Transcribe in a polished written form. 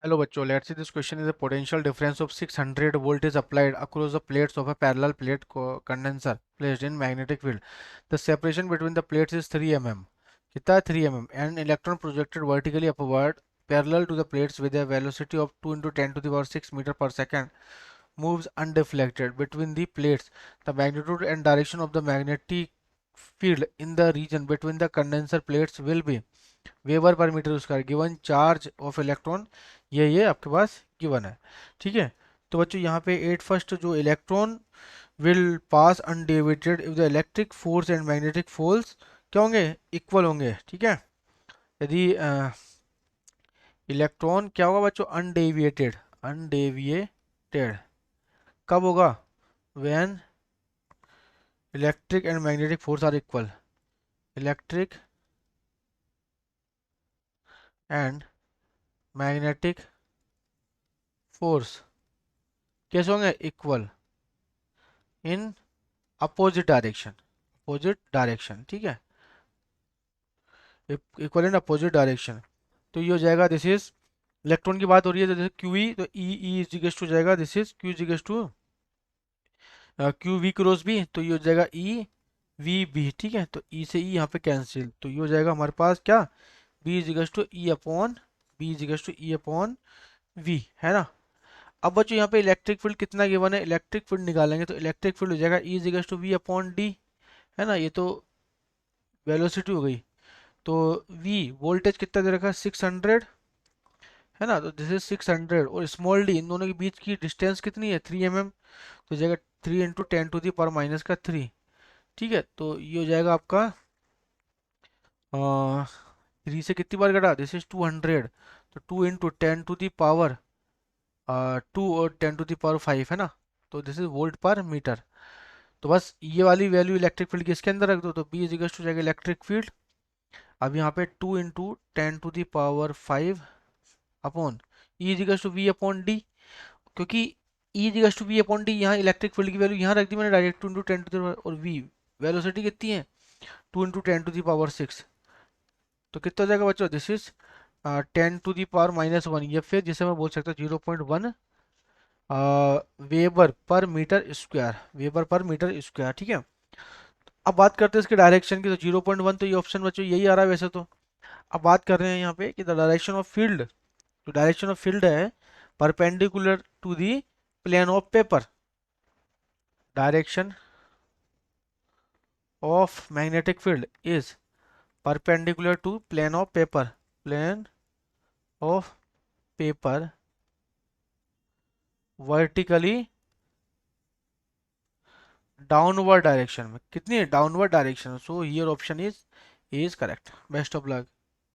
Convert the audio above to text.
Hello बच्चों, let's see this question is a potential difference of 600 volt is applied across the plates of a parallel plate condenser placed in magnetic field. The separation between the plates is 3 mm. कितना है 3 mm? An electron projected vertically upward parallel to the plates with a velocity of 2 into 10 to the power 6 meter per second moves undeflected between the plates. The magnitude and direction of the magnetic field in the region between the condenser plates will be weber per metre square given charge of electron ये आपके पास given है। ठीक है, तो बच्चों यहाँ पे at first जो electron will pass undeviated if the electric force and magnetic force क्या होंगे, इक्वल होंगे। ठीक है, यदि इलेक्ट्रॉन क्या होगा बच्चों, अनडेविएटेड, अनडेविएटेड कब होगा, when electric and magnetic force are equal, electric and magnetic force कैसे होंगे, equal in opposite direction, opposite direction. ठीक है, इक्वल इन अपोजिट डायरेक्शन। तो ये हो जाएगा, दिस इज इलेक्ट्रॉन की बात हो रही है तो जैसे क्यू ई, तो ई इज इक्वल टू जाएगा, this is Q is equal to Q V cross B, तो ये हो जाएगा ई वी बी। ठीक है, तो ई से ई यहाँ पे कैंसिल, तो ये हो जाएगा हमारे पास क्या, B is equal to E upon, B is equal to E upon V, है ना। अब बच्चों यहाँ पे इलेक्ट्रिक फील्ड कितना गिवन है, इलेक्ट्रिक फील्ड निकालेंगे तो इलेक्ट्रिक फील्ड हो जाएगा E is equal to V upon D, है ना। ये तो वेलोसिटी हो गई, तो वी वोल्टेज कितना दे रखा है 600, है ना, तो दिस इज 600 और स्मॉल डी इन दोनों के बीच की डिस्टेंस कितनी है 3 mm, तो जाएगा 3 into 10 to the power minus का 3। ठीक है, तो ये हो जाएगा आपका 3 से कितनी बार कटा, दिस इज 200, तो 2 इंटू 10 टू दी पावर 2 और 10 टू दी पावर 5, है ना, तो दिस इज वोल्ट पर मीटर। तो बस ये वाली वैल्यू इलेक्ट्रिक फील्ड की इसके अंदर रख दो, तो बी इज इक्वल टू जाएगा इलेक्ट्रिक फील्ड, अब यहाँ पे 2 into 10 to the power 5 upon E is equal to V upon D, क्योंकि E is equal to V upon D, यहाँ इलेक्ट्रिक फील्ड की वैल्यू यहाँ रख दी मैंने direct, 2 into 10 to the power, और वी वेलोसिटी कितनी है 2 इंटू 10 टू दी पावर 6, तो कितना हो जाएगा बच्चों, this is 10 to the power minus 1, या फिर जिसे मैं बोल सकता हूँ 0.1 weber per metre square, weber per metre square. ठीक है, अब बात करते हैं इसके डायरेक्शन की, तो 0.1 तो ये ऑप्शन बच्चों यही आ रहा है वैसे तो। अब बात कर रहे हैं यहाँ पे कि द डायरेक्शन ऑफ फील्ड, जो डायरेक्शन ऑफ फील्ड है perpendicular to the plane of paper, direction of magnetic field is perpendicular to plane of paper, plane of paper vertically downward direction में, कितनी है downward direction, so here option is correct. Best of luck.